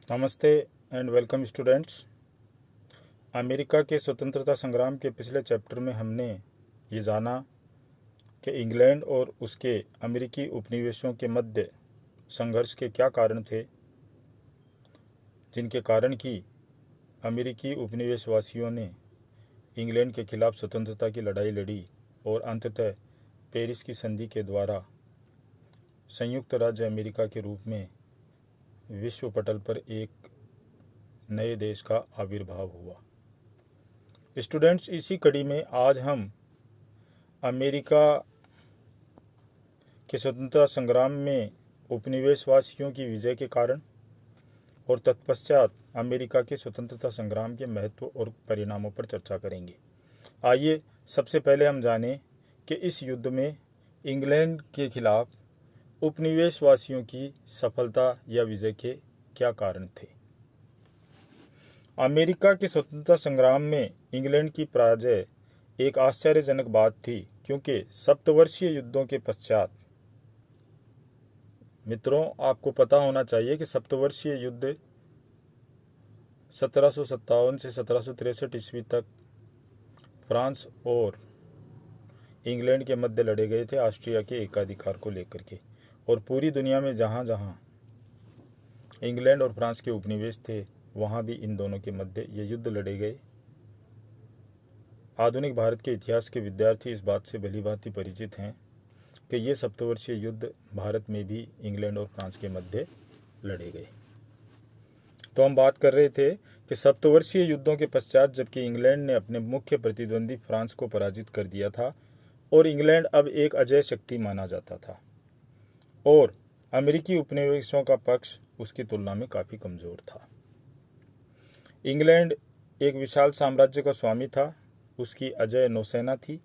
नमस्ते and welcome students. America के स्वतंत्रता संग्राम के पिछले चैप्टर में हमने ये जाना कि इंग्लैंड और उसके अमेरिकी उपनिवेशों के मध्य संघर्ष के क्या कारण थे, जिनके कारण कि अमेरिकी उपनिवेशवासियों ने इंग्लैंड के खिलाफ स्वतंत्रता की लड़ाई लड़ी और अंततः पेरिस की संधि के द्वारा संयुक्त राज्य अमेरिका के रूप में विश्व पटल पर एक नए देश का आविर्भाव हुआ। स्टूडेंट्स, इसी कड़ी में आज हम अमेरिका के स्वतंत्रता संग्राम में उपनिवेशवासियों की विजय के कारण और तत्पश्चात अमेरिका के स्वतंत्रता संग्राम के महत्व और परिणामों पर चर्चा करेंगे। आइए सबसे पहले हम जानें कि इस युद्ध में इंग्लैंड के खिलाफ उपनिवेशवासियों की सफलता या विजय के क्या कारण थे। अमेरिका के स्वतंत्रता संग्राम में इंग्लैंड की पराजय एक आश्चर्यजनक बात थी, क्योंकि सप्तवर्षीय युद्धों के पश्चात, मित्रों आपको पता होना चाहिए कि सप्तवर्षीय युद्ध 1757 से 1763 ईस्वी तक फ्रांस और इंग्लैंड के मध्य लड़े गए थे ऑस्ट्रिया के एकाधिकार को लेकर के। और पूरी दुनिया में जहाँ जहाँ इंग्लैंड और फ्रांस के उपनिवेश थे, वहाँ भी इन दोनों के मध्य ये युद्ध लड़े गए। आधुनिक भारत के इतिहास के विद्यार्थी इस बात से भलीभांति परिचित हैं कि ये सप्तवर्षीय युद्ध भारत में भी इंग्लैंड और फ्रांस के मध्य लड़े गए। तो हम बात कर रहे थे कि सप्तवर्षीय युद्धों के पश्चात जबकि इंग्लैंड ने अपने मुख्य प्रतिद्वंदी फ्रांस को पराजित कर दिया था और इंग्लैंड अब एक अजेय शक्ति माना जाता था, और अमेरिकी उपनिवेशों का पक्ष उसकी तुलना में काफ़ी कमज़ोर था। इंग्लैंड एक विशाल साम्राज्य का स्वामी था, उसकी अजेय नौसेना थी,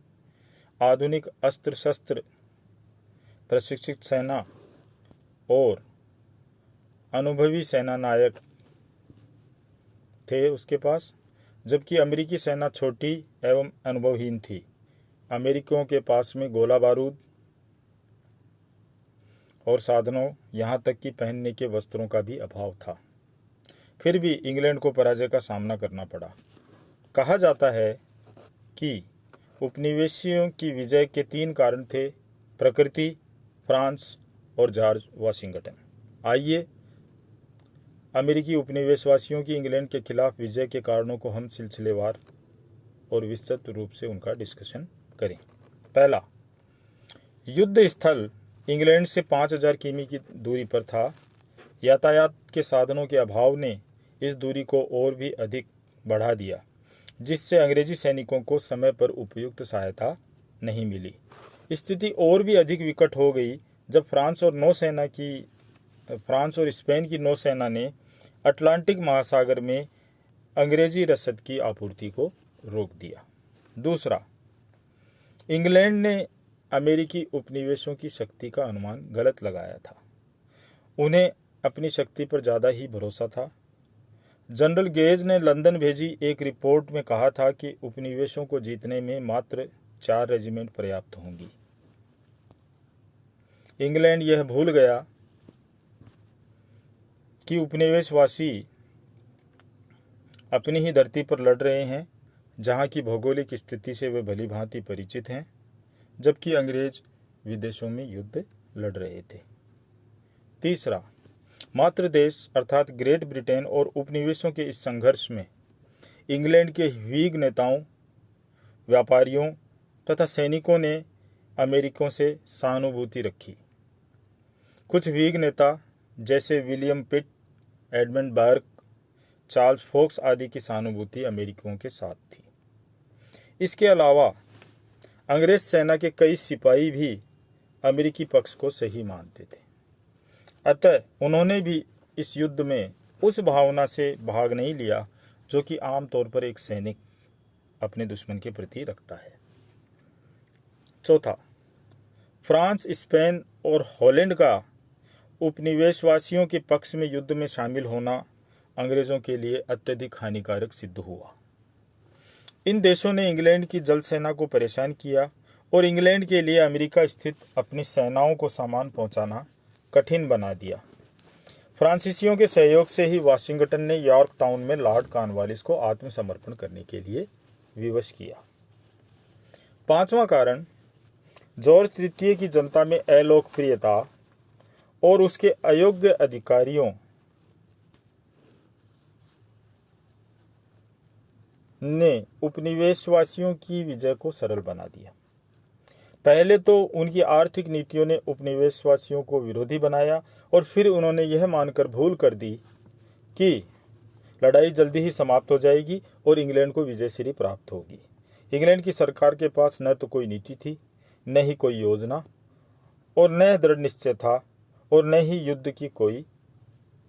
आधुनिक अस्त्र शस्त्र प्रशिक्षित सेना और अनुभवी सेना नायक थे उसके पास, जबकि अमेरिकी सेना छोटी एवं अनुभवहीन थी। अमेरिकियों के पास में गोला बारूद और साधनों, यहाँ तक कि पहनने के वस्त्रों का भी अभाव था। फिर भी इंग्लैंड को पराजय का सामना करना पड़ा। कहा जाता है कि उपनिवेशियों की विजय के 3 कारण थे: प्रकृति, फ्रांस और जॉर्ज वाशिंगटन। आइए अमेरिकी उपनिवेशवासियों की इंग्लैंड के खिलाफ विजय के कारणों को हम सिलसिलेवार और विस्तृत रूप से उनका डिस्कशन करें। पहला, युद्ध स्थल इंग्लैंड से 5000 किमी की दूरी पर था। यातायात के साधनों के अभाव ने इस दूरी को और भी अधिक बढ़ा दिया, जिससे अंग्रेजी सैनिकों को समय पर उपयुक्त सहायता नहीं मिली। स्थिति और भी अधिक विकट हो गई जब फ्रांस और स्पेन की नौसेना ने अटलांटिक महासागर में अंग्रेजी रसद की आपूर्ति को रोक दिया। दूसरा, इंग्लैंड ने अमेरिकी उपनिवेशों की शक्ति का अनुमान गलत लगाया था। उन्हें अपनी शक्ति पर ज़्यादा ही भरोसा था। जनरल गेज ने लंदन भेजी एक रिपोर्ट में कहा था कि उपनिवेशों को जीतने में मात्र 4 रेजिमेंट पर्याप्त होंगी। इंग्लैंड यह भूल गया कि उपनिवेशवासी अपनी ही धरती पर लड़ रहे हैं, जहाँ की भौगोलिक स्थिति से वे भली भांति परिचित हैं, जबकि अंग्रेज विदेशों में युद्ध लड़ रहे थे। तीसरा, मातृ देश अर्थात ग्रेट ब्रिटेन और उपनिवेशों के इस संघर्ष में इंग्लैंड के व्हीग नेताओं, व्यापारियों तथा सैनिकों ने अमेरिकियों से सहानुभूति रखी। कुछ व्हीग नेता जैसे William Pitt, Edmund Burke, Charles Fox आदि की सहानुभूति अमेरिकियों के साथ थी। इसके अलावा अंग्रेज सेना के कई सिपाही भी अमेरिकी पक्ष को सही मानते थे। अतः उन्होंने भी इस युद्ध में उस भावना से भाग नहीं लिया जो कि आमतौर पर एक सैनिक अपने दुश्मन के प्रति रखता है। चौथा, फ्रांस, स्पेन और हॉलैंड का उपनिवेशवासियों के पक्ष में युद्ध में शामिल होना अंग्रेजों के लिए अत्यधिक हानिकारक सिद्ध हुआ। इन देशों ने इंग्लैंड की जल सेना को परेशान किया और इंग्लैंड के लिए अमेरिका स्थित अपनी सेनाओं को सामान पहुंचाना कठिन बना दिया। फ्रांसीसियों के सहयोग से ही वाशिंगटन ने यॉर्क टाउन में लॉर्ड कॉर्नवालिस को आत्मसमर्पण करने के लिए विवश किया। पांचवा कारण, जॉर्ज तृतीय की जनता में अलोकप्रियता और उसके अयोग्य अधिकारियों ने उपनिवेशवासियों की विजय को सरल बना दिया। पहले तो उनकी आर्थिक नीतियों ने उपनिवेशवासियों को विरोधी बनाया और फिर उन्होंने यह मानकर भूल कर दी कि लड़ाई जल्दी ही समाप्त हो जाएगी और इंग्लैंड को विजयश्री प्राप्त होगी। इंग्लैंड की सरकार के पास न तो कोई नीति थी, न ही कोई योजना और न दृढ़ निश्चय था और न ही युद्ध की कोई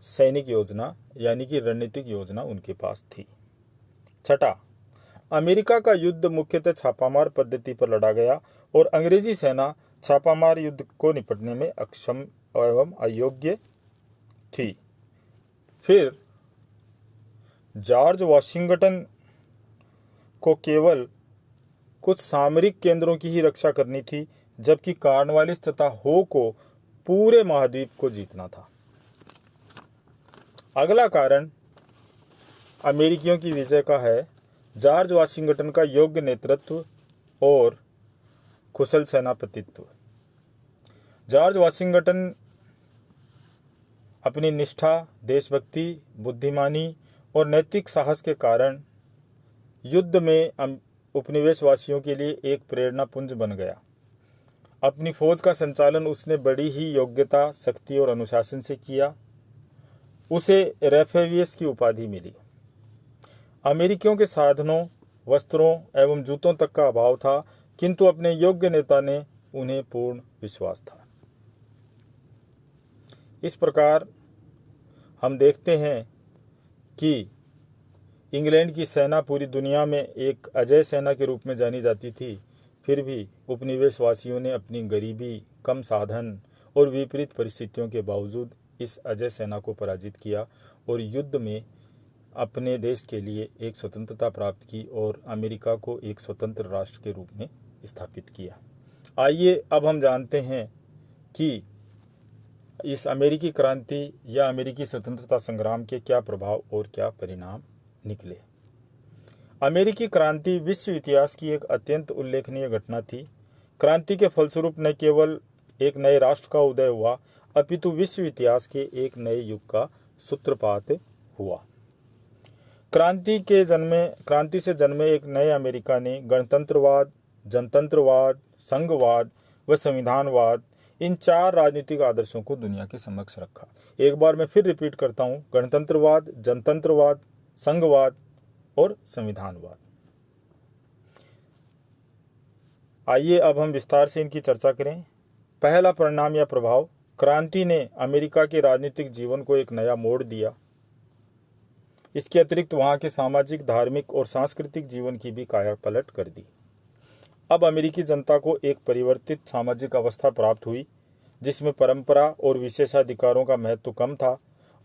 सैनिक योजना यानी कि रणनीतिक योजना उनके पास थी। छठा, अमेरिका का युद्ध मुख्यतः छापामार पद्धति पर लड़ा गया और अंग्रेजी सेना छापामार युद्ध को निपटने में अक्षम एवं अयोग्य थी। फिर जॉर्ज वाशिंगटन को केवल कुछ सामरिक केंद्रों की ही रक्षा करनी थी, जबकि कॉर्नवालिस तथा हो को पूरे महाद्वीप को जीतना था। अगला कारण अमेरिकियों की विजय का है जॉर्ज वाशिंगटन का योग्य नेतृत्व और कुशल सेनापतित्व। जॉर्ज वाशिंगटन अपनी निष्ठा, देशभक्ति, बुद्धिमानी और नैतिक साहस के कारण युद्ध में उपनिवेशवासियों के लिए एक प्रेरणा पुंज बन गया। अपनी फौज का संचालन उसने बड़ी ही योग्यता, शक्ति और अनुशासन से किया। उसे रेफेवियस की उपाधि मिली। अमेरिकियों के साधनों, वस्त्रों एवं जूतों तक का अभाव था, किंतु अपने योग्य नेता ने उन्हें पूर्ण विश्वास था। इस प्रकार हम देखते हैं कि इंग्लैंड की सेना पूरी दुनिया में एक अजय सेना के रूप में जानी जाती थी। फिर भी उपनिवेशवासियों ने अपनी गरीबी, कम साधन और विपरीत परिस्थितियों के बावजूद इस अजय सेना को पराजित किया और युद्ध में अपने देश के लिए एक स्वतंत्रता प्राप्त की और अमेरिका को एक स्वतंत्र राष्ट्र के रूप में स्थापित किया। आइए अब हम जानते हैं कि इस अमेरिकी क्रांति या अमेरिकी स्वतंत्रता संग्राम के क्या प्रभाव और क्या परिणाम निकले। अमेरिकी क्रांति विश्व इतिहास की एक अत्यंत उल्लेखनीय घटना थी। क्रांति के फलस्वरूप न केवल एक नए राष्ट्र का उदय हुआ, अपितु विश्व इतिहास के एक नए युग का सूत्रपात हुआ। क्रांति से जन्मे एक नए अमेरिका ने गणतंत्रवाद, जनतंत्रवाद, संघवाद व संविधानवाद, इन चार राजनीतिक आदर्शों को दुनिया के समक्ष रखा। एक बार मैं फिर रिपीट करता हूं, गणतंत्रवाद, जनतंत्रवाद, संघवाद और संविधानवाद। आइए अब हम विस्तार से इनकी चर्चा करें। पहला परिणाम या प्रभाव, क्रांति ने अमेरिका के राजनीतिक जीवन को एक नया मोड़ दिया। इसके अतिरिक्त वहां के सामाजिक, धार्मिक और सांस्कृतिक जीवन की भी कायापलट कर दी। अब अमेरिकी जनता को एक परिवर्तित सामाजिक अवस्था प्राप्त हुई, जिसमें परंपरा और विशेषाधिकारों का महत्व कम था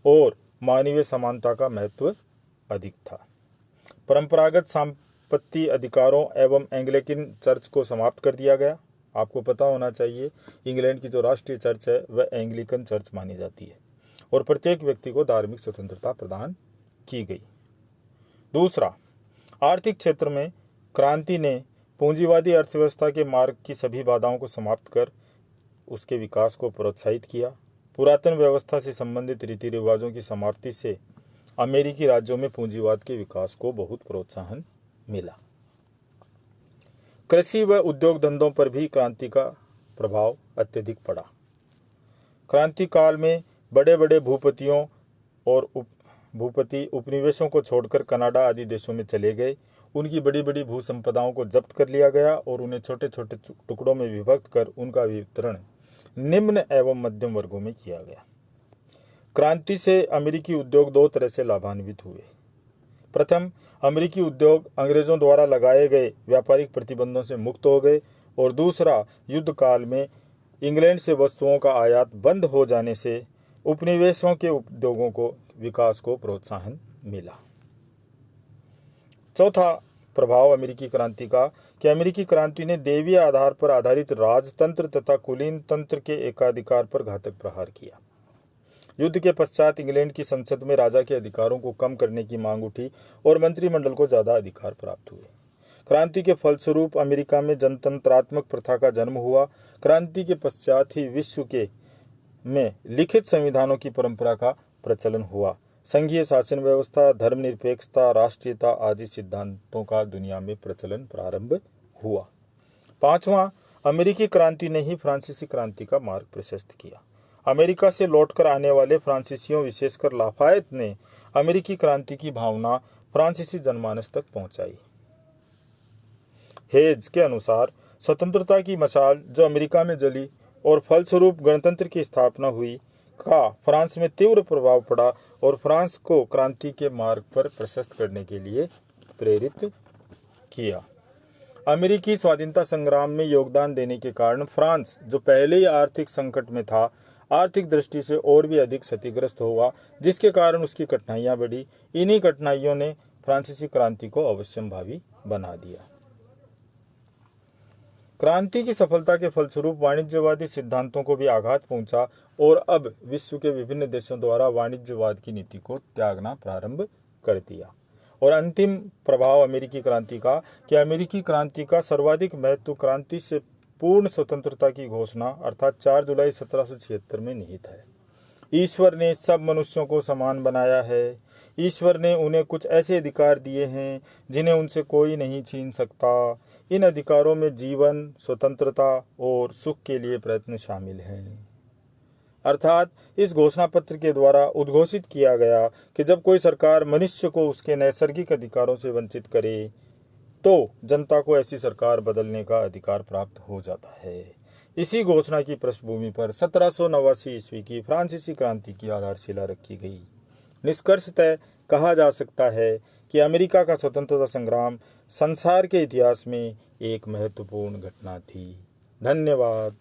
और मानवीय समानता का महत्व अधिक था। परंपरागत संपत्ति अधिकारों एवं एंग्लिकन चर्च को समाप्त कर दिया गया। आपको पता होना चाहिए, इंग्लैंड की जो राष्ट्रीय चर्च है वह एंग्लिकन चर्च मानी जाती है और प्रत्येक व्यक्ति को धार्मिक स्वतंत्रता प्रदान की गई। दूसरा, आर्थिक क्षेत्र में क्रांति ने पूंजीवादी अर्थव्यवस्था के मार्ग की सभी बाधाओं को समाप्त कर उसके विकास को प्रोत्साहित किया। पुरातन व्यवस्था से संबंधित रीति रिवाजों की समाप्ति से अमेरिकी राज्यों में पूंजीवाद के विकास को बहुत प्रोत्साहन मिला। कृषि व उद्योग धंधों पर भी क्रांति का प्रभाव अत्यधिक पड़ा। क्रांति काल में बड़े बड़े भूपतियों और भूपति उपनिवेशों को छोड़कर कनाडा आदि देशों में चले गए। उनकी बड़ी बड़ी भू संपदाओं को जब्त कर लिया गया और उन्हें छोटे छोटे टुकड़ों में विभक्त कर उनका वितरण निम्न एवं मध्यम वर्गों में किया गया। क्रांति से अमेरिकी उद्योग दो तरह से लाभान्वित हुए। प्रथम, अमेरिकी उद्योग अंग्रेजों द्वारा लगाए गए व्यापारिक प्रतिबंधों से मुक्त हो गए और दूसरा, युद्ध काल में इंग्लैंड से वस्तुओं का आयात बंद हो जाने से उपनिवेशों के उद्योगों को विकास को प्रोत्साहन मिला। चौथा प्रभाव अमेरिकी क्रांति का कि अमेरिकी क्रांति ने दैवीय आधार पर आधारित राजतंत्र तथा कुलीन तंत्र के एकाधिकार पर घातक प्रहार किया। युद्ध के पश्चात इंग्लैंड की संसद में राजा के अधिकारों को कम करने की मांग उठी और मंत्रिमंडल को ज्यादा अधिकार प्राप्त हुए। क्रांति के फलस्वरूप अमेरिका में जनतंत्रात्मक प्रथा का जन्म हुआ। क्रांति के पश्चात ही विश्व के में लिखित संविधानों की परंपरा का प्रचलन हुआ। संघीय शासन व्यवस्था, धर्मनिरपेक्षता, राष्ट्रीयता आदि सिद्धांतों का दुनिया में प्रचलन प्रारंभ हुआ। पांचवां, अमेरिकी क्रांति ने ही फ्रांसीसी क्रांति का मार्ग प्रशस्त किया। अमेरिका से लौटकर आने वाले फ्रांसीसियों, विशेषकर लाफायत ने अमेरिकी क्रांति की भावना फ्रांसीसी जनमानस तक पहुंचाई। हेज के अनुसार स्वतंत्रता की मशाल जो अमेरिका में जली और फलस्वरूप गणतंत्र की स्थापना हुई का फ्रांस में तीव्र प्रभाव पड़ा और फ्रांस को क्रांति के मार्ग पर प्रशस्त करने के लिए प्रेरित किया। अमेरिकी स्वाधीनता संग्राम में योगदान देने के कारण फ्रांस, जो पहले ही आर्थिक संकट में था, आर्थिक दृष्टि से और भी अधिक क्षतिग्रस्त हुआ, जिसके कारण उसकी कठिनाइयां बढ़ी। इन्हीं कठिनाइयों ने फ्रांसीसी क्रांति को अवश्यंभावी बना दिया। क्रांति की सफलता के फलस्वरूप वाणिज्यवादी सिद्धांतों को भी आघात पहुंचा और अब विश्व के विभिन्न देशों द्वारा वाणिज्यवाद की नीति को त्यागना प्रारंभ कर दिया। और अंतिम प्रभाव अमेरिकी क्रांति का कि अमेरिकी क्रांति का सर्वाधिक महत्व क्रांति से पूर्ण स्वतंत्रता की घोषणा अर्थात 4 जुलाई 1776 में निहित है। ईश्वर ने सब मनुष्यों को समान बनाया है। ईश्वर ने उन्हें कुछ ऐसे अधिकार दिए हैं जिन्हें उनसे कोई नहीं छीन सकता। इन अधिकारों में जीवन, स्वतंत्रता और सुख के लिए प्रयत्न शामिल हैं। अर्थात इस घोषणा पत्र के द्वारा उद्घोषित किया गया कि जब कोई सरकार मनुष्य को उसके नैसर्गिक अधिकारों से वंचित करे तो जनता को ऐसी सरकार बदलने का अधिकार प्राप्त हो जाता है। इसी घोषणा की पृष्ठभूमि पर 1789 ईस्वी की फ्रांसीसी क्रांति की आधारशिला रखी गई। निष्कर्षतः कहा जा सकता है कि अमेरिका का स्वतंत्रता संग्राम संसार के इतिहास में एक महत्वपूर्ण घटना थी। धन्यवाद।